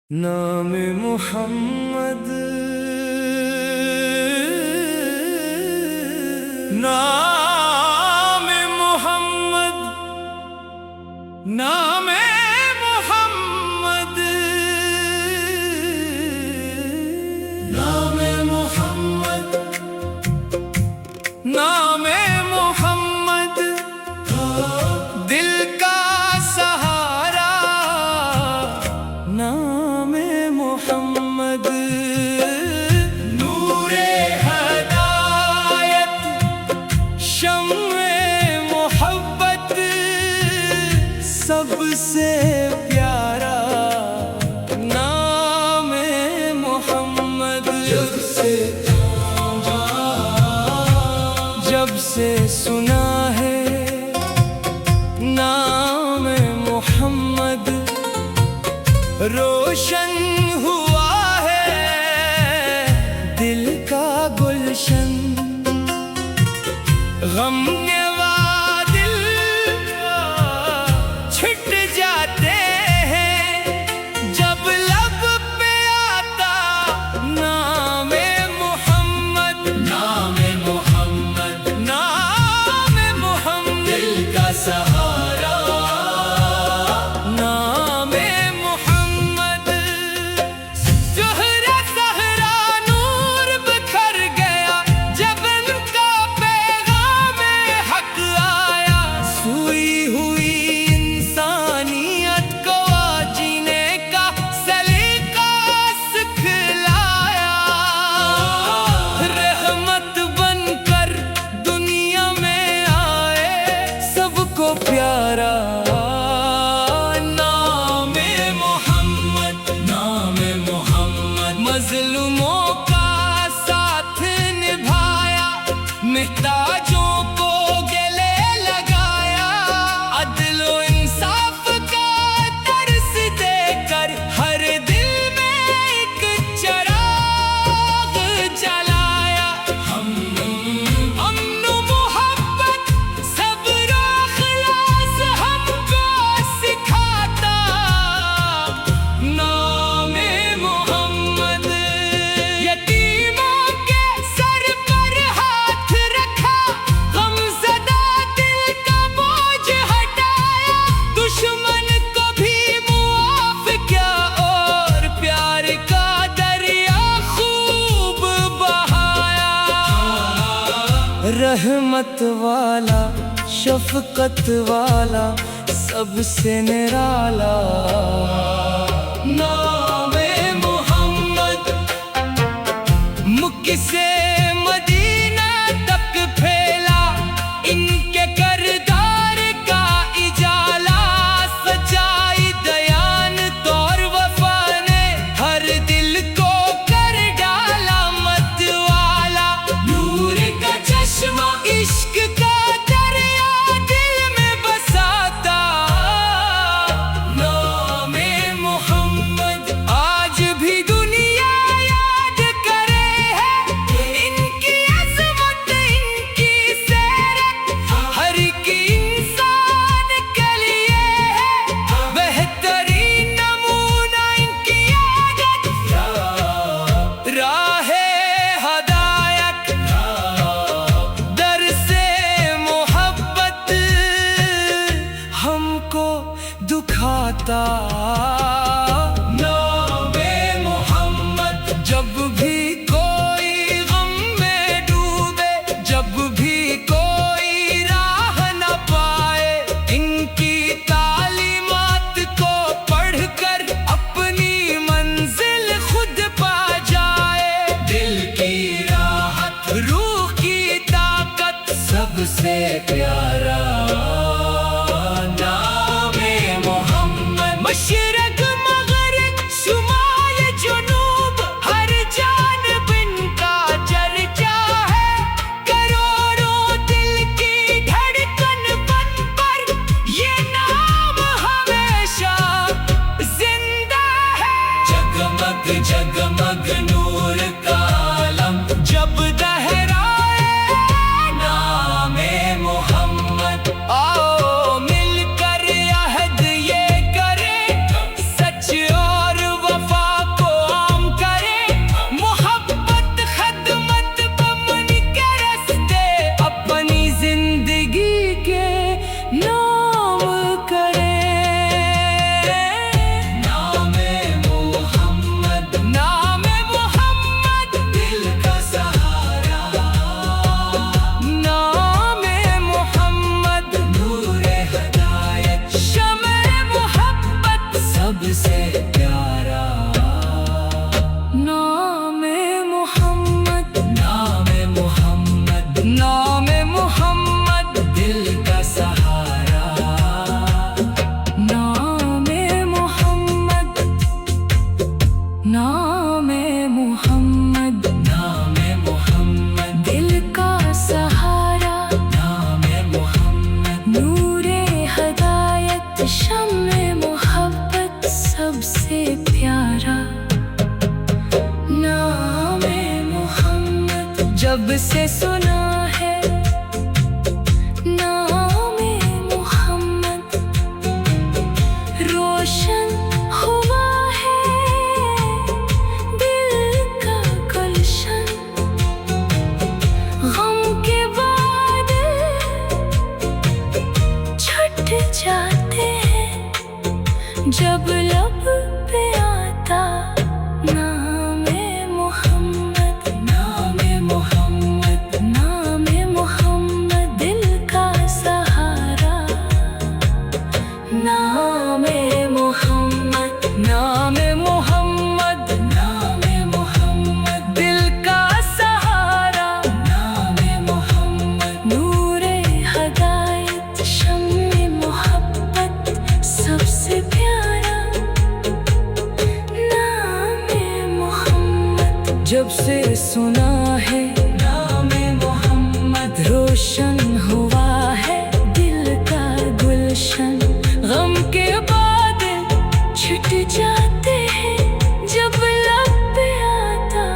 नाम मुहम्मद नाम मुहम्मद नाम मुहम्मद नाम मुहम्मद नाम मुहम्मद दिल का सहारा नाम मुहम्मद नूरे हदायत शम्मे मोहब्बत सबसे प्यारा नाम मोहम्मद जब से सुना है नाम मोहम्मद रोशन हुआ है दिल का गुलशन गम दिल छिट जाते हैं जब लब पे आता नाम मोहम्मद नाम मोहम्मद नाम मोहम्मद दिल का सहारा प्यारा नाम मोहम्मद नाम मोहम्मद मजलूमों का साथ निभाया मुहताजों को गले लगाया अदल व इंसाफ का दर्स देकर हर दिल में एक चिराग जलाया अमन मोहब्बत सब्र रहमत वाला शफकत वाला सबसे निराला नाम मोहम्मद मुक्की से मदीना तक फैला इनके करदार का इजाला सच्चाई दयानत और वफा ने हर दिल को कर डाला मत वाला नूर का चश्मा इश्क का दरिया दिल में बसाता नाम मोहम्मद आज भी दुनिया याद करे है इनकी अज़मत इनकी सैरत हर एक इंसान के लिए है बेहतरीन नमूना इनकी आदत राहे हदायत हमको दुखाता नाम मोहम्मद जब भी कोई गम में डूबे जब भी कोई राह न पाए इनकी तालीमात को पढ़कर अपनी मंजिल खुद पा जाए दिल की राहत रूह की ताकत सबसे प्यारा मशरक मगरिब शुमाल जुनूब हर जानिब इनका चर्चा है करोड़ों दिल की धड़कन बन पर ये नाम हमेशा जिंदा है जगमग जगमग नूर का आलम जब लहराए नाम मोहम्मद आओ मिलकर अहद ये करे सच और वफा नामे मोहम्मद, नामे मोहम्मद, दिल का सहारा, नामे मोहम्मद, नूरे हदायत, शम्मे मोहब्बत, सबसे प्यारा नामे मोहम्मद। जब से सुना है नामे मोहम्मद, रोशन हुआ जाते हैं जब लब पे आता नामे मोहम्मद, नामे मोहम्मद, नामे मोहम्मद, दिल का सहारा, नामे मोहम्मद, नामे मोहम्मद, नामे मोहम्मद, दिल का सहारा, नामे मोहम्मद, नूरे हदायत, शम्मे मोहब्बत, सबसे प्यारा नामे मोहम्मद। जब से सुना है नामे मोहम्मद, रोशन हुआ है दिल का गुलशन, गम के बादल छिट जाते हैं जब लब पे आता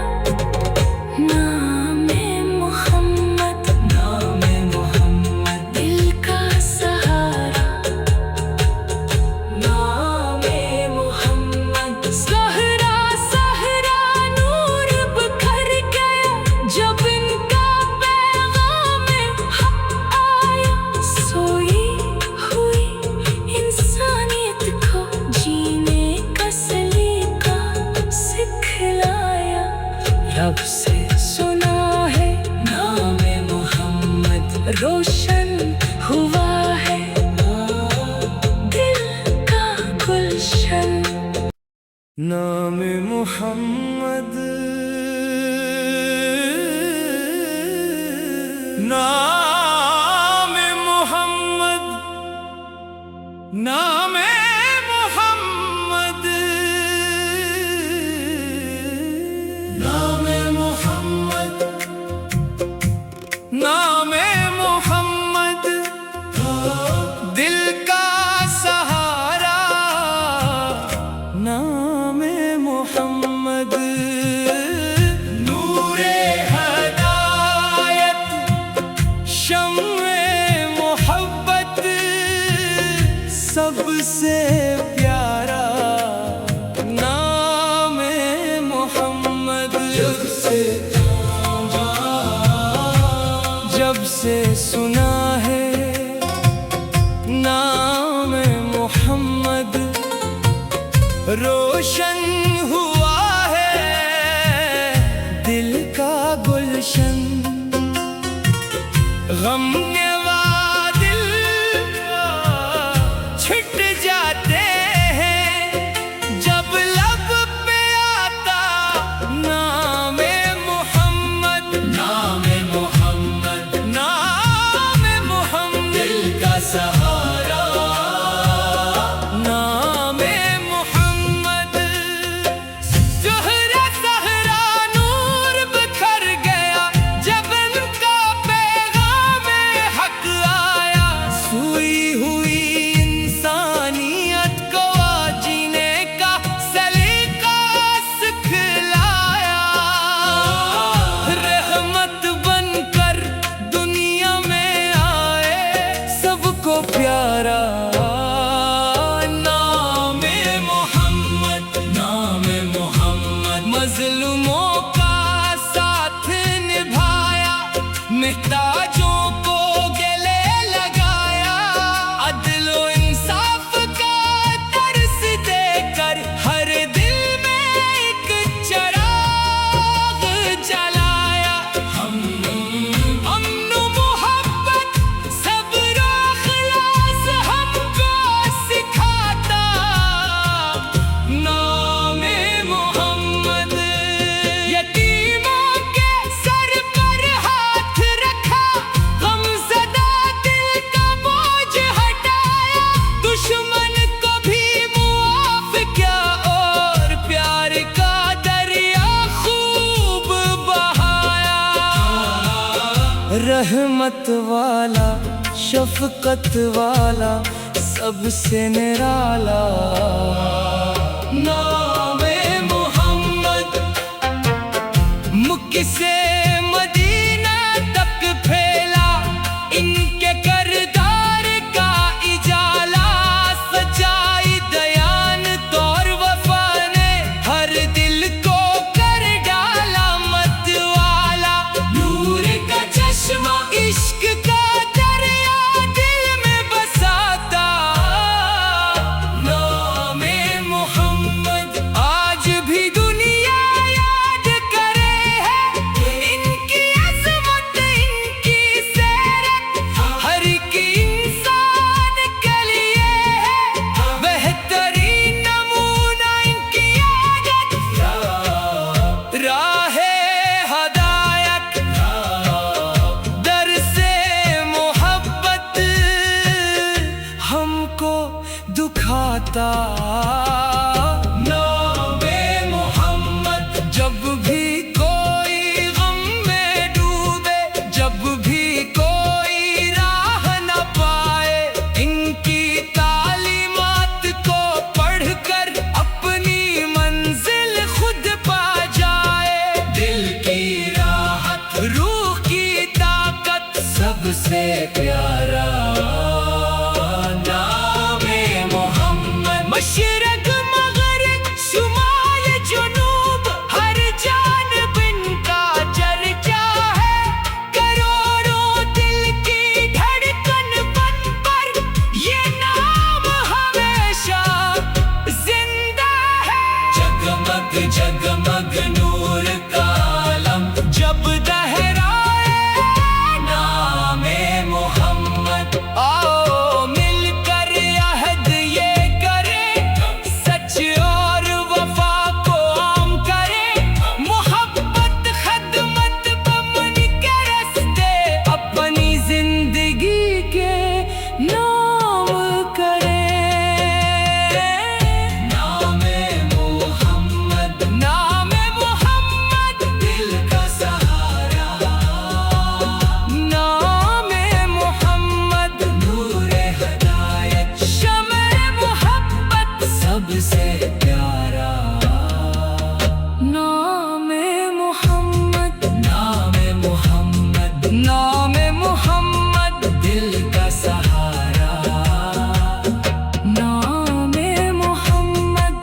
नामे मोहम्मद, नामे मोहम्मद, दिल का सहारा, नामे मोहम्मद। सहरा सहरा नूर बिखर गया जब इनका पैगाम हक आया, सोई हुई इंसानियत को जीने का सलीका सिखलाया। रब से सुना है नामे मोहम्मद, रोशन हुआ है दिल का गुलशन, नामे मोहम्मद, नामे मोहम्मद, नामे मोहम्मद, नामे मोहम्मद, नामे मोहम्मद, दिल का सहारा, नामे मोहम्मद, नूरे हदायत, शम्मे मोहब्बत, सबसे प्यारा नामे मोहम्मद। जब से सुना है नामे मोहम्मद, रोशन हुआ है दिल का गुलशन, गम के बादल छिट जाते हैं जब लब पे आता नामे मोहम्मद, नामे मोहम्मद, नामे मोहम्मद, दिल का सहारा, नामे मोहम्मद, रहमत वाला, शफकत वाला, सबसे निराला नामे मोहम्मद। मक्के से मदीना तक फैला इनके करदार का इजाला। सच्चाई, दयानत और वफा ने हर दिल को कर डाला मत वाला। नूर का चश्मा, इश्क का दरिया दिल में बसाता नामे मोहम्मद। आज भी दुनिया याद करे है इनकी अज़मत, इनकी सैरत, हर एक इंसान के लिए है बेहतरीन नमूना इनकी आदत। राहे हदायत, दर से मोहब्बत हमको दुखाता नामे मोहम्मद। जब भी कोई गम में डूबे, जब भी कोई राह न पाए, इनकी तालीमात को पढ़कर अपनी मंजिल खुद पा जाए। दिल की राहत, रूह की ताकत, सबसे प्यारा नामे मोहम्मद। मशरक मगरिब, शुमाल जुनूब, हर जानिब इनका चर्चा है। करोड़ों दिल की धड़कन बन पर ये नाम हमेशा जिंदा है। जगमग जगमग नूर का आलम जब लहराए नामे मोहम्मद। आओ मिलकर अहद ये करें, सच और वफा को आम करें। मोहब्बत, खदमत, बमन के रास्ते अपनी जिंदगी के नाम करें। नामे मोहम्मद, नामे मोहम्मद, दिल का सहारा। नामे मोहम्मद, नूरे हदायत, शम्ए मोहब्बत, सबसे प्यारा नामे मोहम्मद। नामे मोहम्मद, नामे मोहम्मद, दिल का सहारा। नामे मोहम्मद,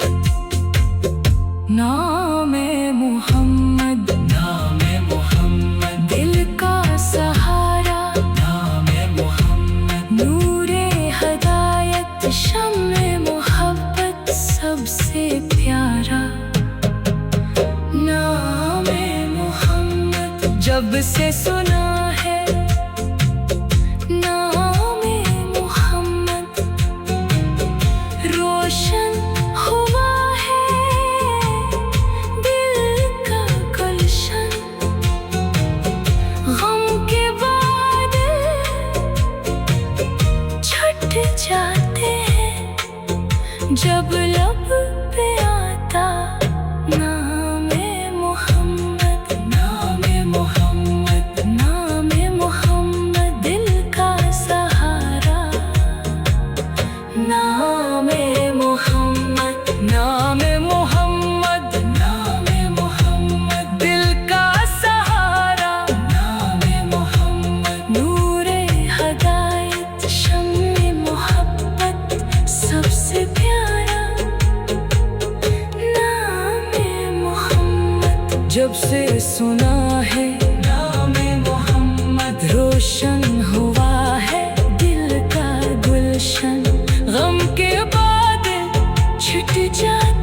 नामे मोहम्मद, नामे मोहम्मद, दिल का सहारा। नामे मोहम्मद, नूरे हदायत, शम्ए मोहब्बत, सबसे प्यारा नामे मोहम्मद। जब से सुना है नामे मोहम्मद, रोशन हुआ है दिल का गुलशन। गम के बादल छट जाते हैं जब लब पे आता नामे मोहम्मद। नामे मोहम्मद, नामे मोहम्मद, दिल का सहारा। नामे मोहम्मद, नामे मोहम्मद, नामे मोहम्मद, दिल का सहारा। नामे मोहम्मद, नूरे हदायत, शम्ए मोहब्बत, सबसे प्यारा नामे मोहम्मद। जब से सुना है नामे मोहम्मद, रोशन हुआ है दिल का गुलशन। गम के बादल छट जाते